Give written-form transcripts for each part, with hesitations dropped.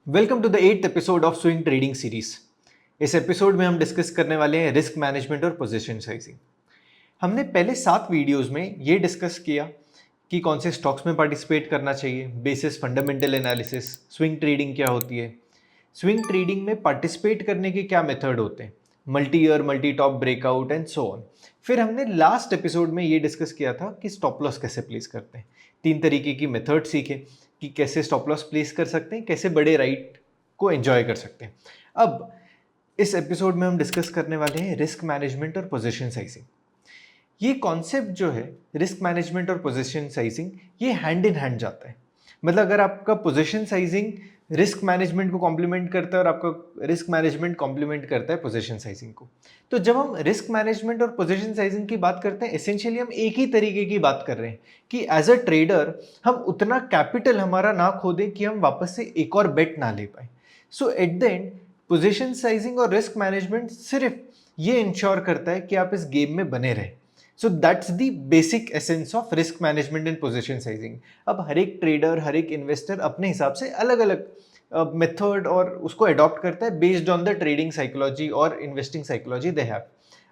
Welcome to the 8th episode of swing trading series. इस episode में हम discuss करने वाले हैं रिस्क मैनेजमेंट और पोजीशन साइजिंग। हमने पहले 7 वीडियोस में ये डिस्कस किया कि कौन से स्टॉक्स में पार्टिसिपेट करना चाहिए, basis fundamental analysis, swing trading क्या होती है, स्विंग ट्रेडिंग में पार्टिसिपेट करने के क्या मेथड होते हैं, multi year, multi top breakout and so on. फिर हमने लास्ट एपिसोड में ये डिस्कस किया था कि स्टॉप लॉस कैसे प्लेस करते हैं। 3 तरीके की मेथड सीखे कि कैसे स्टॉप लॉस प्लेस कर सकते हैं, कैसे बड़े राइट को एंजॉय कर सकते हैं। अब इस एपिसोड में हम डिस्कस करने वाले हैं रिस्क मैनेजमेंट और पोजीशन साइजिंग। ये कॉन्सेप्ट जो है रिस्क मैनेजमेंट और पोजीशन साइजिंग, ये हैंड इन हैंड जाता है। मतलब अगर आपका पोजीशन साइजिंग रिस्क मैनेजमेंट को कॉम्प्लीमेंट करता है और आपका रिस्क मैनेजमेंट कॉम्प्लीमेंट करता है पोजीशन साइजिंग को, तो जब हम रिस्क मैनेजमेंट और पोजीशन साइजिंग की बात करते हैं, एसेंशियली हम एक ही तरीके की बात कर रहे हैं कि एज अ ट्रेडर हम उतना कैपिटल हमारा ना खो दें कि हम वापस से एक और बेट ना ले पाए। So at the end position sizing और रिस्क मैनेजमेंट सिर्फ ये इंश्योर करता है कि आप इस गेम में बने रहें। So that's the basic essence of risk management and position sizing. अब हर एक ट्रेडर, हर एक इन्वेस्टर अपने हिसाब से अलग अलग मेथड और उसको अडॉप्ट करता है based on the trading psychology और इन्वेस्टिंग साइकोलॉजी दे हैव।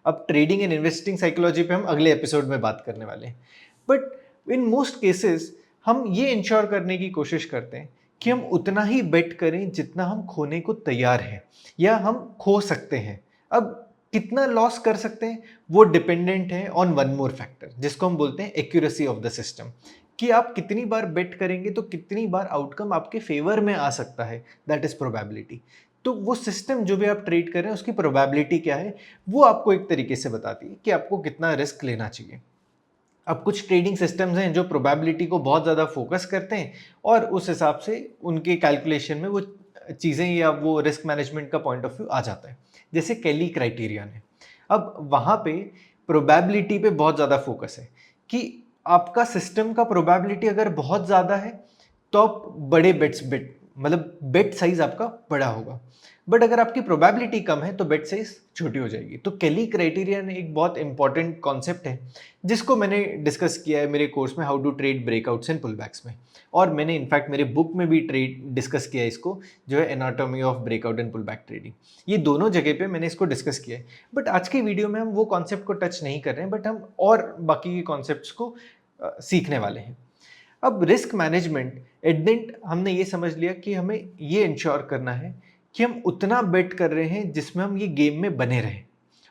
अब ट्रेडिंग एंड इन्वेस्टिंग साइकोलॉजी पे हम अगले एपिसोड में बात करने वाले हैं। बट इन मोस्ट केसेस हम ये इंश्योर करने की कोशिश करते हैं कि हम उतना ही बेट करें जितना हम खोने को तैयार हैं या हम खो सकते हैं। अब कितना लॉस कर सकते हैं वो डिपेंडेंट है ऑन वन मोर फैक्टर, जिसको हम बोलते हैं एक्यूरेसी ऑफ द सिस्टम, कि आप कितनी बार बेट करेंगे तो कितनी बार आउटकम आपके फेवर में आ सकता है, दैट इज प्रोबेबिलिटी। तो वो सिस्टम जो भी आप ट्रेड कर रहे हैं उसकी प्रोबेबिलिटी क्या है, वो आपको एक तरीके से बताती है कि आपको कितना रिस्क लेना चाहिए। अब कुछ ट्रेडिंग सिस्टम्स हैं जो प्रोबेबिलिटी को बहुत ज़्यादा फोकस करते हैं और उस हिसाब से उनके कैलकुलेशन में वो चीज़ें या वो रिस्क मैनेजमेंट का पॉइंट ऑफ व्यू आ जाता है, जैसे कैली क्राइटेरियन है। अब वहाँ पे प्रोबेबिलिटी पे बहुत ज़्यादा फोकस है कि आपका सिस्टम का प्रोबेबिलिटी अगर बहुत ज़्यादा है तो आप बड़े बेट्स बेट मतलब बेट साइज आपका बड़ा होगा, बट अगर आपकी प्रोबेबिलिटी कम है तो बेट साइज छोटी हो जाएगी। तो कैली क्राइटेरियन एक बहुत इंपॉर्टेंट कॉन्सेप्ट है जिसको मैंने डिस्कस किया है मेरे कोर्स में how to trade breakouts and pullbacks में, और मैंने इनफैक्ट मेरे बुक में भी ट्रेड डिस्कस किया है इसको, जो है anatomy of breakout and pullback trading. ये दोनों जगह पे मैंने इसको डिस्कस किया है। बट आज के वीडियो में हम वो कॉन्सेप्ट को टच नहीं कर रहे हैं, बट हम और बाकी के कॉन्सेप्ट्स को सीखने वाले हैं। अब रिस्क मैनेजमेंट एडेंट हमने ये समझ लिया कि हमें ये इंश्योर करना है कि हम उतना बेट कर रहे हैं जिसमें हम ये गेम में बने रहें,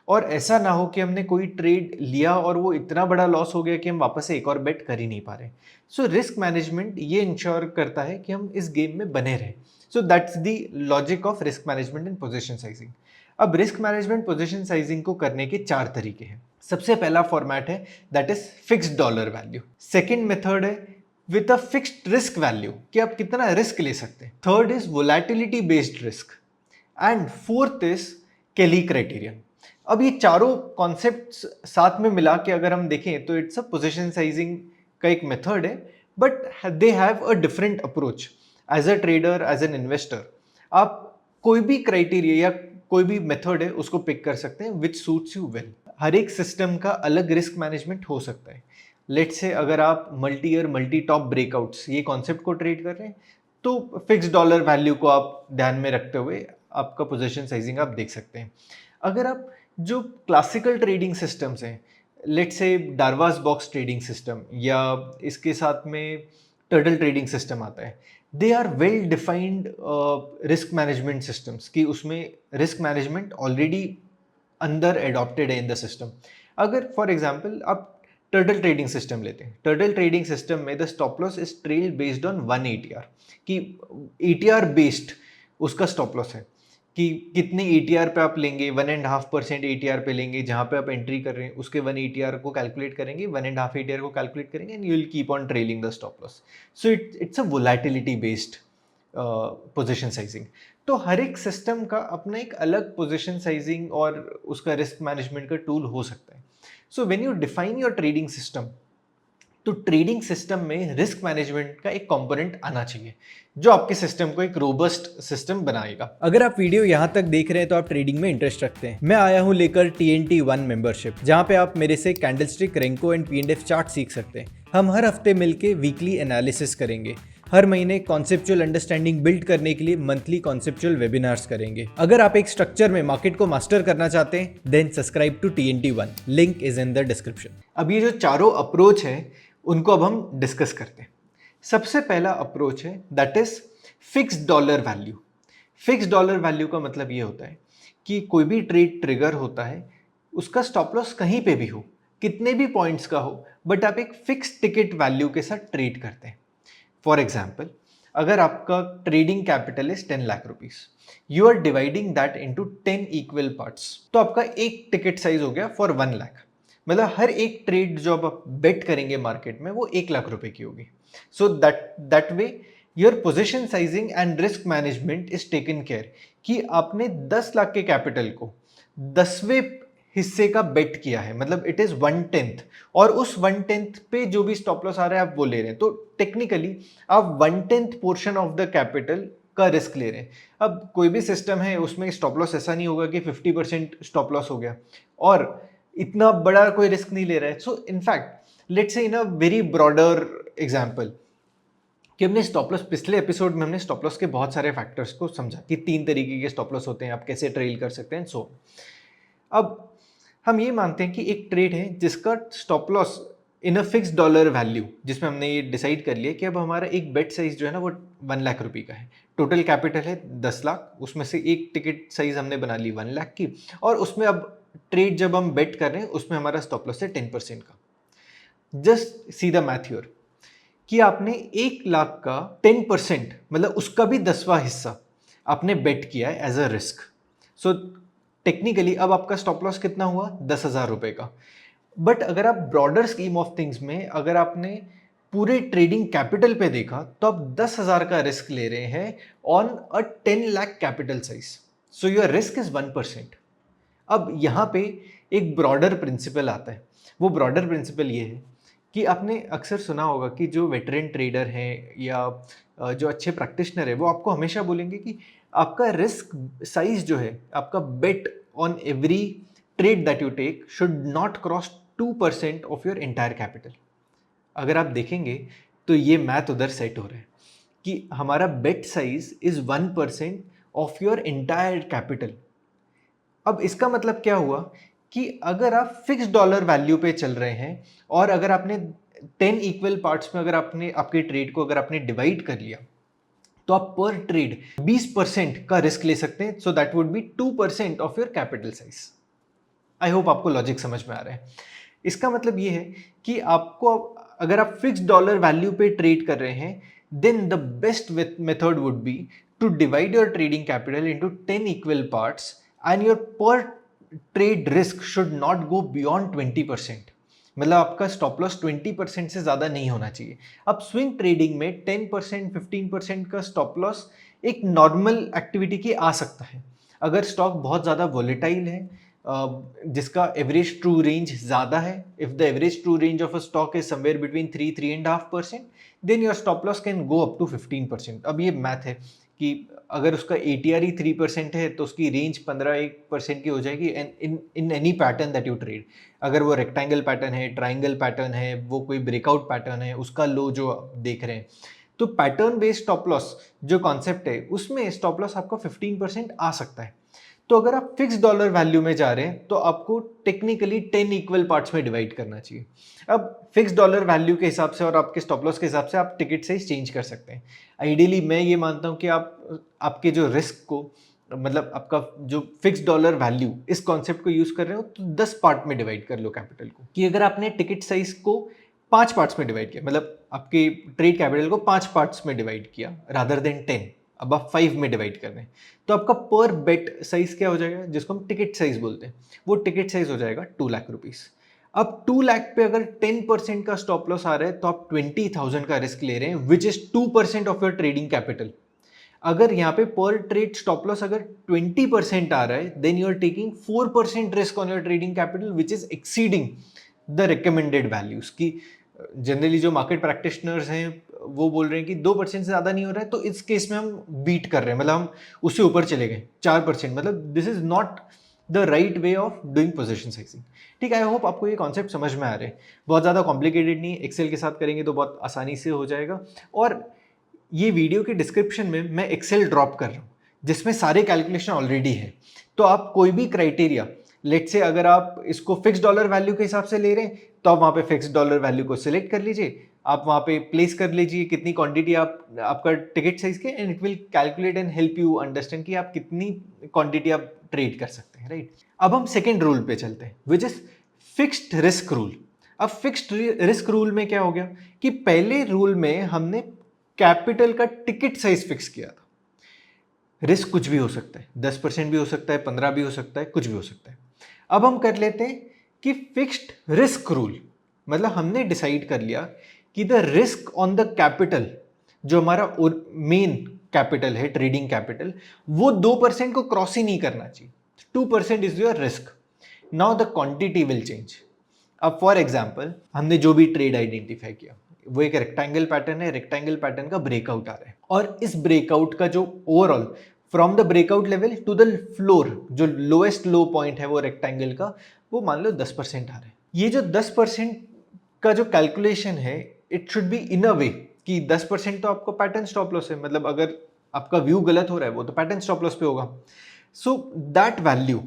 और ऐसा ना हो कि हमने कोई ट्रेड लिया और वो इतना बड़ा लॉस हो गया कि हम वापस से एक और बेट कर ही नहीं पा रहे। सो रिस्क मैनेजमेंट ये इंश्योर करता है कि हम इस गेम में बने रहें। So that's the logic of risk management and position sizing. अब रिस्क मैनेजमेंट पोजीशन साइजिंग को करने के 4 तरीके हैं। सबसे पहला फॉर्मेट है that is fixed dollar value. Second method है with a fixed risk value, कि आप कितना रिस्क ले सकते हैं। Third is volatility based risk and fourth is Kelly criterion. अब ये चारों कॉन्सेप्ट्स साथ में मिला के अगर हम देखें तो इट्स अ पोजीशन साइजिंग का एक मेथड है, but they have a different approach. As a trader, as an investor, आप कोई भी क्राइटेरिया या कोई भी मेथड है उसको पिक कर सकते हैं विच सूट्स यू वेल। हर एक सिस्टम का अलग रिस्क मैनेजमेंट हो सकता है। लेट्स से अगर आप multi year, multi top breakouts ये कॉन्सेप्ट को ट्रेड कर रहे हैं तो फिक्स डॉलर वैल्यू को आप ध्यान में रखते हुए आपका पोजीशन साइजिंग आप देख सकते हैं। अगर आप जो क्लासिकल ट्रेडिंग सिस्टम्स हैं, let's say डार्वास box trading system या इसके साथ में टर्टल ट्रेडिंग सिस्टम आता है, they are well defined risk management systems, कि उसमें रिस्क मैनेजमेंट ऑलरेडी अंदर एडॉप्टेड है इन द सिस्टम। अगर फॉर एग्जांपल आप टर्टल ट्रेडिंग सिस्टम लेते हैं, टर्टल ट्रेडिंग सिस्टम में the stop loss is trail based on 1 ATR, कि ATR बेस्ड उसका स्टॉप लॉस है कि कितने ATR पे आप लेंगे, 1.5% ATR पे लेंगे जहाँ पे आप एंट्री कर रहे हैं, उसके 1 ATR को कैलकुलेट करेंगे, 1.5 ATR को कैलकुलेट करेंगे and you will keep on trailing the stop loss. So it's a volatility based position sizing. तो हर एक सिस्टम का अपना एक अलग पोजीशन साइजिंग और उसका रिस्क मैनेजमेंट का टूल हो सकता है। So when you define your trading system, तो ट्रेडिंग सिस्टम में रिस्क मैनेजमेंट का एक कंपोनेंट आना चाहिए जो आपके सिस्टम को एक रोबस्ट सिस्टम बनाएगा। अगर आप वीडियो यहाँ तक देख रहे हैं तो आप ट्रेडिंग में इंटरेस्ट रखते हैं, मैं आया हूँ लेकर TNT1 मेंबरशिप, जहाँ पे आप मेरे से candlestick, Renko and P&F chart सीख सकते हैं। हम हर हफ्ते मिलके वीकली एनालिसिस करेंगे, हर महीने कॉन्सेप्चुअल अंडरस्टैंडिंग बिल्ड करने के लिए मंथली कॉन्सेप्चुअल वेबिनार्स करेंगे। अगर आप एक स्ट्रक्चर में मार्केट को मास्टर करना चाहते हैं then subscribe to TNT1, link is in the description. अब ये जो चारों अप्रोच है उनको अब हम डिस्कस करते हैं। सबसे पहला अप्रोच है that is fixed dollar value. Fixed dollar value का मतलब ये होता है कि कोई भी ट्रेड ट्रिगर होता है, उसका स्टॉप लॉस कहीं पे भी हो, कितने भी पॉइंट्स का हो, बट आप एक फिक्स टिकट वैल्यू के साथ ट्रेड करते हैं। फॉर एग्जाम्पल, अगर आपका trading capital is 10 lakh rupees, you are dividing that into 10 equal parts, तो आपका एक टिकट साइज हो गया फॉर 1 लाख। मतलब हर एक ट्रेड जो आप बेट करेंगे मार्केट में वो 1 लाख रुपए की होगी। So that way your position sizing and risk management is taken care कि आपने 10 लाख के कैपिटल को 10वें हिस्से का बेट किया है, मतलब इट इज 1/10, और उस 1/10 पे जो भी स्टॉप लॉस आ रहा है आप वो ले रहे हैं, तो टेक्निकली आप 1/10 पोर्शन ऑफ द कैपिटल का रिस्क ले रहे हैं। अब कोई भी सिस्टम है उसमें स्टॉप लॉस ऐसा नहीं होगा कि 50% स्टॉप लॉस हो गया और इतना बड़ा कोई रिस्क नहीं ले रहा है। So in fact let's say in a very broader example कि हमने स्टॉप लॉस, पिछले एपिसोड में हमने स्टॉप लॉस के बहुत सारे फैक्टर्स को समझा कि 3 तरीके के स्टॉप लॉस होते हैं, आप कैसे ट्रेल कर सकते हैं। सो अब हम ये मानते हैं कि एक ट्रेड है जिसका stop loss in a fix dollar value, जिसमें हमने ये डिसाइड कर लिया कि अब हमारा एक बेट साइज जो है ना वो 1 लाख रुपए का है, टोटल कैपिटल है 10 लाख, उसमें से एक टिकट साइज हमने बना ली 1 लाख की, और उसमें अब ट्रेड जब हम बेट कर रहे हैं उसमें हमारा स्टॉप लॉस है 10% का। Just see the math here कि आपने 1 लाख का 10%, मतलब उसका भी 10वां हिस्सा आपने बेट किया है as a risk. So technically अब आपका स्टॉप लॉस कितना हुआ, 10,000 रुपए का। बट अगर आप ब्रॉडर स्कीम ऑफ थिंग्स में अगर आपने पूरे ट्रेडिंग कैपिटल पे देखा तो आप 10,000 का रिस्क ले रहे हैं on a 10 lakh capital size, so your risk is 1%। अब यहाँ पे एक ब्रॉडर प्रिंसिपल आता है। वो ब्रॉडर प्रिंसिपल ये है कि आपने अक्सर सुना होगा कि जो वेटरन ट्रेडर हैं या जो अच्छे प्रैक्टिशनर है वो आपको हमेशा बोलेंगे कि आपका रिस्क साइज जो है, आपका bet on every trade that you take should not cross 2% of your entire capital. अगर आप देखेंगे तो ये मैथ उधर सेट हो रहा है कि हमारा बेट size is 1% of your entire capital. अब इसका मतलब क्या हुआ कि अगर आप फिक्स डॉलर वैल्यू पे चल रहे हैं और अगर आपने 10 इक्वल पार्ट्स में अगर आपने आपके ट्रेड को अगर आपने डिवाइड कर लिया तो आप पर ट्रेड 20% का रिस्क ले सकते हैं। So that would be 2% of your capital size. I hope आपको लॉजिक समझ में आ रहा है। इसका मतलब ये है कि आपको अगर आप फिक्स डॉलर वैल्यू पे ट्रेड कर रहे हैं then the best method would be to divide your trading capital into 10 equal parts and your per trade risk should not go beyond 20%। मतलब आपका स्टॉप लॉस 20% से ज़्यादा नहीं होना चाहिए। अब स्विंग ट्रेडिंग में 10% 15% का स्टॉप लॉस एक नॉर्मल एक्टिविटी की आ सकता है। अगर स्टॉक बहुत ज़्यादा वॉलेटाइल है, जिसका एवरेज ट्रू रेंज ज़्यादा है, if the average true range of a stock is somewhere between 3-3.5%, then your stop loss can go up to 15%। अब ये मैथ है कि अगर उसका ATR ही 3% है तो उसकी रेंज 15% की हो जाएगी in any pattern that you trade. अगर वो रेक्टेंगल पैटर्न है, ट्राइंगल पैटर्न है, वो कोई ब्रेकआउट पैटर्न है, उसका लो जो आप देख रहे हैं, तो पैटर्न बेस्ड स्टॉप लॉस जो कॉन्सेप्ट है उसमें स्टॉप लॉस आपका 15% आ सकता है। तो अगर आप फिक्स डॉलर वैल्यू में जा रहे हैं तो आपको टेक्निकली 10 इक्वल पार्ट्स में डिवाइड करना चाहिए। अब फिक्स डॉलर वैल्यू के हिसाब से और आपके स्टॉप लॉस के हिसाब से आप टिकट साइज चेंज कर सकते हैं। आइडियली मैं ये मानता हूं कि आप आपके जो रिस्क को, मतलब आपका जो फिक्स डॉलर वैल्यू, इस कॉन्सेप्ट को यूज कर रहे हो तो 10 पार्ट में डिवाइड कर लो कैपिटल को। कि अगर आपने टिकट साइज को 5 पार्ट्स में डिवाइड किया, मतलब आपके ट्रेड कैपिटल को 5 पार्ट्स में डिवाइड किया रादर देन 10, अब आप 5 में डिवाइड कर रहे हैं, तो आपका पर बेट साइज क्या हो जाएगा, जिसको हम टिकट साइज बोलते हैं, वो टिकट साइज हो जाएगा 2 लाख रुपीज। अब 2 लाख पे अगर 10% का स्टॉप लॉस आ रहा है तो आप 20,000 का रिस्क ले रहे हैं, विच is 2% of your trading capital. अगर यहाँ पे पर ट्रेड स्टॉप लॉस अगर 20% आ रहा है then you are taking 4% risk on your trading capital which is exceeding the recommended values. की जनरली जो मार्केट प्रैक्टिशनर्स हैं वो बोल रहे हैं कि 2% से ज़्यादा नहीं हो रहा है, तो इस केस में हम बीट कर रहे हैं, मतलब हम उससे ऊपर चले गए 4%, मतलब this is not the right way of doing position sizing. ठीक है, आई होप आपको ये कॉन्सेप्ट समझ में आ रहे हैं। बहुत ज़्यादा कॉम्प्लिकेटेड नहीं, एक्सेल के साथ करेंगे तो बहुत आसानी से हो जाएगा। और ये वीडियो के डिस्क्रिप्शन में मैं एक्सेल ड्रॉप कर रहा हूँ जिसमें सारे कैलकुलेशन ऑलरेडी है। तो आप कोई भी क्राइटेरिया, लेट से अगर आप इसको फिक्स डॉलर वैल्यू के हिसाब से ले रहे हैं तो आप वहाँ पे फिक्स डॉलर वैल्यू को सिलेक्ट कर लीजिए, आप वहाँ पे प्लेस कर लीजिए कितनी क्वांटिटी आपका टिकट साइज के, and it will calculate and help you understand कि आप कितनी क्वांटिटी आप ट्रेड कर सकते हैं, राइट। अब हम सेकेंड रूल पे चलते हैं which is fixed risk rule. अब फिक्स्ड रिस्क रूल में क्या हो गया कि पहले रूल में हमने कैपिटल का टिकट साइज फिक्स किया था। रिस्क कुछ भी हो सकता है, 10% भी हो सकता है, 15 भी हो सकता है, कुछ भी हो सकता है। अब हम कर लेते हैं कि फिक्स्ड रिस्क रूल, मतलब हमने डिसाइड कर लिया कि the risk on the capital, जो हमारा मेन कैपिटल है, ट्रेडिंग कैपिटल, वो 2% को क्रॉस ही नहीं करना चाहिए। 2% is your risk. Now the quantity will change. अब फॉर एग्जाम्पल हमने जो भी ट्रेड आइडेंटिफाई किया वो एक रेक्टेंगल पैटर्न है, रेक्टेंगल पैटर्न का ब्रेकआउट आ रहा है, और इस ब्रेकआउट का जो overall from the breakout level to the floor, जो लोएस्ट लो पॉइंट है वो रेक्टेंगल का, वो मान लो 10% आ रहा है। ये जो 10% का जो कैलकुलेशन है, इट शुड बी इन अ वे कि 10% तो आपको पैटर्न स्टॉप लॉस है, मतलब अगर आपका व्यू गलत हो रहा है वो तो पैटर्न स्टॉप लॉस पे होगा। So that value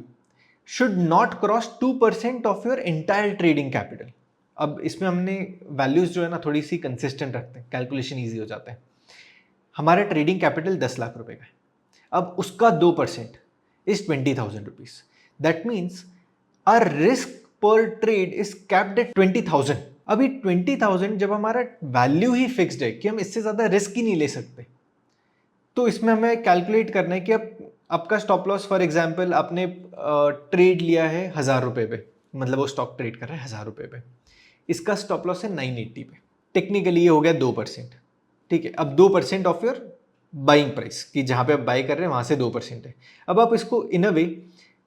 should not cross 2% of your entire trading capital. अब इसमें हमने वैल्यूज जो है ना थोड़ी सी कंसिस्टेंट रखते हैं, कैलकुलेशन ईजी हो जाता है। हमारा ट्रेडिंग कैपिटल 10 लाख रुपए का है, अब उसका 2% इज 20,000 रुपीज। That means our risk per trade is capped at 20,000। अभी 20,000 जब हमारा वैल्यू ही फिक्स्ड है कि हम इससे ज्यादा रिस्क ही नहीं ले सकते, तो इसमें हमें कैलकुलेट करना है कि अब आपका स्टॉप लॉस, फॉर एग्जांपल आपने ट्रेड लिया है 1,000 रुपए पे, मतलब वो स्टॉक ट्रेड कर रहा है 1,000 रुपए पे, इसका स्टॉप लॉस है 980 पे, टेक्निकली ये हो गया 2%। ठीक है, अब 2% ऑफ योर बाइंग प्राइस, कि जहां पे आप बाय कर रहे हैं वहां से 2% है। अब आप इसको इन अ वे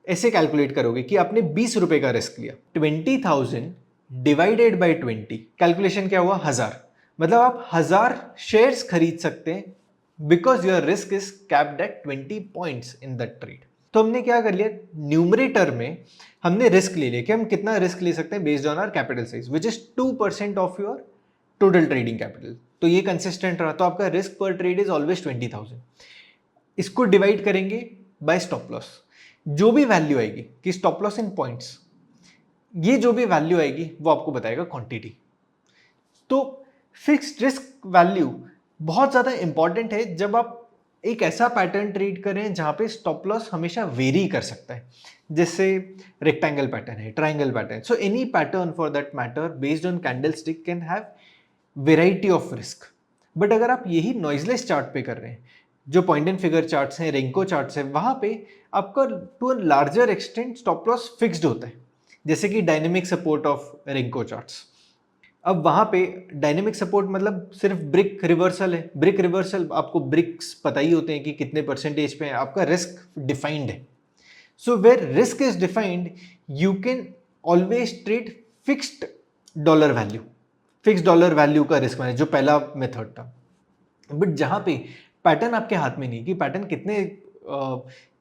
ऐसे कैलकुलेट करोगे कि आपने 20 रुपए का रिस्क लिया, 20,000 डिवाइडेड बाई 20, कैलकुलेशन क्या हुआ 1,000, मतलब आप 1,000 शेयर्स खरीद सकते हैं because your risk is capped at 20 points in that trade. तो हमने क्या कर लिया, न्यूमरेटर में हमने रिस्क ले लिया कि हम कितना रिस्क ले सकते हैं based on our capital size which is 2% of your total trading capital. तो ये कंसिस्टेंट रहा, तो आपका risk per trade is always 20,000। इसको डिवाइड करेंगे बाय स्टॉप लॉस, जो भी वैल्यू आएगी कि स्टॉप लॉस इन पॉइंट्स, ये जो भी वैल्यू आएगी वो आपको बताएगा क्वांटिटी। तो फिक्स्ड रिस्क वैल्यू बहुत ज़्यादा इंपॉर्टेंट है जब आप एक ऐसा पैटर्न ट्रेड करें जहां पे स्टॉप लॉस हमेशा वेरी कर सकता है, जैसे रेक्टेंगल पैटर्न है, triangle pattern, so any pattern for that matter based on candle stick can have variety of risk. But अगर आप यही नॉइजलेस चार्ट पे कर रहे हैं, जो पॉइंट एंड फिगर चार्ट्स हैं, रेंको चार्ट्स है, वहां पे आपका to a larger extent stop loss fixed होता है, जैसे कि dynamic support of Renko charts. अब वहां पे डायनेमिक सपोर्ट मतलब सिर्फ ब्रिक रिवर्सल है, ब्रिक रिवर्सल आपको ब्रिक्स पता ही होते हैं कि कितने परसेंटेज पे है, आपका रिस्क डिफाइंड है। So where risk is defined you can always trade fixed dollar value, fix dollar value का रिस्क मैनेज, जो पहला मेथड था। बट जहां पे पैटर्न आपके हाथ में नहीं, कि पैटर्न कितने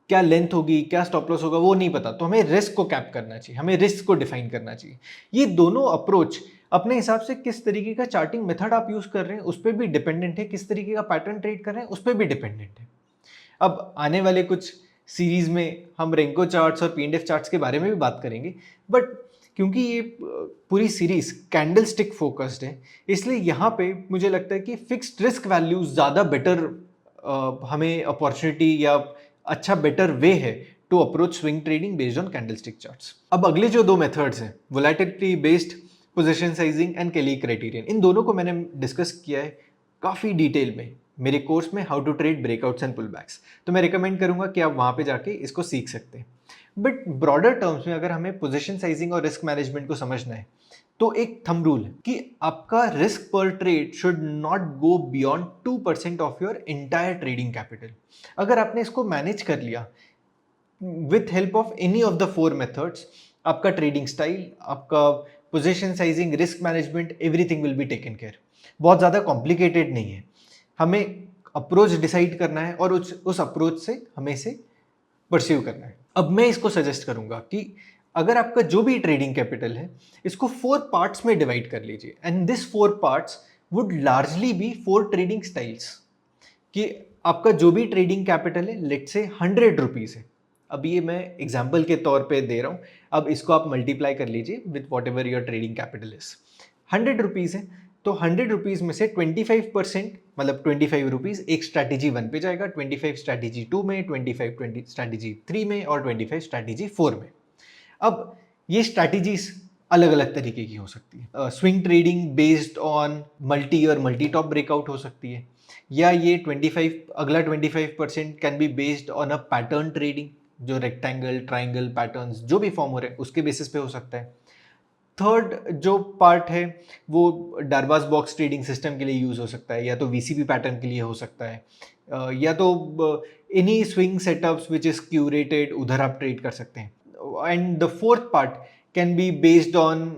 क्या लेंथ होगी, क्या स्टॉप लॉस होगा, वो नहीं पता, तो हमें रिस्क को कैप करना चाहिए, हमें रिस्क को डिफाइन करना चाहिए। ये दोनों अप्रोच अपने हिसाब से किस तरीके का चार्टिंग मेथड आप यूज कर रहे हैं उस पर भी डिपेंडेंट है, किस तरीके का पैटर्न ट्रेड कर रहे हैं उस पर भी डिपेंडेंट है। अब आने वाले कुछ सीरीज में हम रेंको चार्ट्स और पीएनडीएफ चार्ट्स के बारे में भी बात करेंगे, बट क्योंकि ये पूरी सीरीज कैंडल स्टिक फोकस्ड है, इसलिए यहाँ पे मुझे लगता है कि फिक्स्ड रिस्क वैल्यू ज़्यादा बेटर हमें अपॉर्चुनिटी या अच्छा बेटर वे है to approach swing trading based on candlestick charts. अब अगले जो दो मेथड्स हैं, volatility based position sizing and Kelly criterion, इन दोनों को मैंने डिस्कस किया है काफ़ी डिटेल में मेरे कोर्स में how to trade breakouts and pullbacks, तो मैं रिकमेंड करूंगा कि आप वहां पे जाके इसको सीख सकते हैं। बट ब्रॉडर टर्म्स में अगर हमें पोजीशन साइजिंग और रिस्क मैनेजमेंट को समझना है, तो एक थंब रूल है कि आपका risk per trade should not go beyond 2% of your entire trading capital. अगर आपने इसको मैनेज कर लिया with help of any of the 4 methods, आपका ट्रेडिंग स्टाइल, आपका position sizing, risk management, everything will be taken care. बहुत ज़्यादा complicated नहीं है, हमें अप्रोच डिसाइड करना है और उस अप्रोच से हमें इसे परस्यू करना है। अब मैं इसको सजेस्ट करूंगा कि अगर आपका जो भी ट्रेडिंग कैपिटल है, इसको 4 पार्ट्स में डिवाइड कर लीजिए, and this 4 parts would largely be 4 trading styles. कि आपका जो भी ट्रेडिंग कैपिटल है लेट से 100 रुपीज़ है, अब ये मैं एग्जाम्पल के तौर पे दे रहा हूँ, अब इसको आप मल्टीप्लाई कर लीजिए with what ever your trading capital is. 100 rupees है तो 100 रुपीज़ में से 25% मतलब 25 रुपीज़ एक स्ट्रैटेजी 1 पे जाएगा, 25 स्ट्रैटेजी 2 में, 25 स्ट्रैटेजी 3 में और 25 स्ट्रैटेजी 4 में। अब ये स्ट्रैटेजीज अलग अलग तरीके की हो सकती है। Swing trading based on multi और मल्टी टॉप ब्रेकआउट हो सकती है, या ये 25% can be based on a pattern trading, जो रेक्टेंगल ट्राइंगल पैटर्न्स जो भी फॉर्म हो रहे हैं उसके बेसिस पे हो सकता है। थर्ड जो पार्ट है वो डारबास बॉक्स ट्रेडिंग सिस्टम के लिए यूज़ हो सकता है, या तो वीसीपी पैटर्न के लिए हो सकता है, या तो any swing setups which is curated, उधर आप ट्रेड कर सकते हैं। And the fourth part can be based on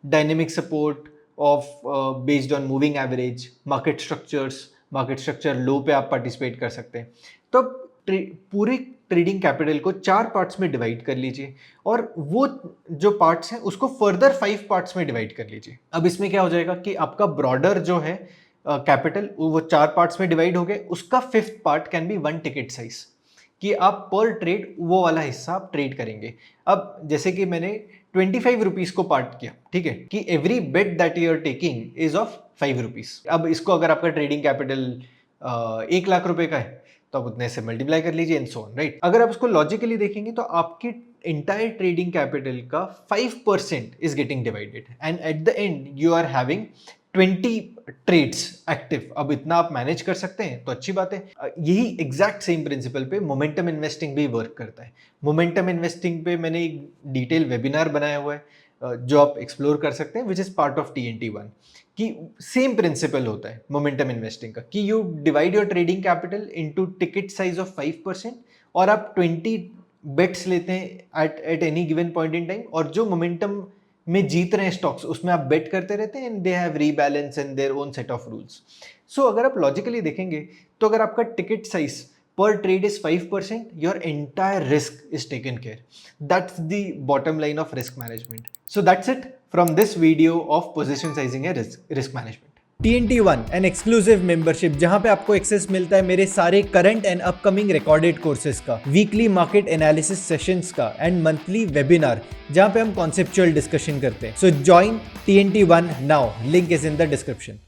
dynamic support of based on moving average, market structure low पे आप पार्टिसिपेट कर सकते हैं। तो पूरे ट्रेडिंग कैपिटल को 4 पार्ट्स में डिवाइड कर लीजिए और वो जो पार्ट्स हैं उसको फर्दर 5 पार्ट्स में डिवाइड कर लीजिए। अब इसमें क्या हो जाएगा कि आपका ब्रॉडर जो है कैपिटल वो 4 पार्ट्स में डिवाइड हो गए, उसका 5th part can B 1 ticket size, कि आप पर ट्रेड वो वाला हिस्सा आप ट्रेड करेंगे। अब जैसे कि मैंने 25 रुपीज़ को पार्ट किया, ठीक है, कि every bet that you are taking is of 5 rupees. अब इसको अगर आपका ट्रेडिंग कैपिटल 1 लाख रुपए का है तो आप उतने से मल्टीप्लाई कर लीजिए एंड सो ऑन, राइट। अगर आप उसको लॉजिकली देखेंगे तो आपकी इंटायर ट्रेडिंग कैपिटल का 5% is getting divided and at the end you are having 20 trades active. अब इतना आप मैनेज कर सकते हैं तो अच्छी बात है। यही एग्जैक्ट सेम प्रिंसिपल पे मोमेंटम इन्वेस्टिंग भी वर्क करता है। मोमेंटम इन्वेस्टिंग पे मैंने एक डिटेल वेबिनार बनाया हुआ है जो आप एक्सप्लोर कर सकते हैं, which is part of TNT1, कि सेम प्रिंसिपल होता है मोमेंटम इन्वेस्टिंग का, कि you divide your trading capital into ticket size of 5% और आप 20 बेट्स लेते हैं at any given point in time, और जो मोमेंटम में जीत रहे हैं स्टॉक्स उसमें आप बेट करते रहते हैं and they have rebalance and their own set of rules. So अगर आप लॉजिकली देखेंगे तो अगर आपका ticket size per trade is 5%, your entire risk is taken care. That's the bottom line of risk management. So that's it from this video of position sizing and risk management. TNT1 an exclusive membership जहां पे आपको access मिलता है मेरे सारे current and upcoming recorded courses का, weekly market analysis sessions का and monthly webinar जहां पे हम कॉन्सेप्चुअल डिस्कशन करते हैं। सो join TNT1 now, link is in the description.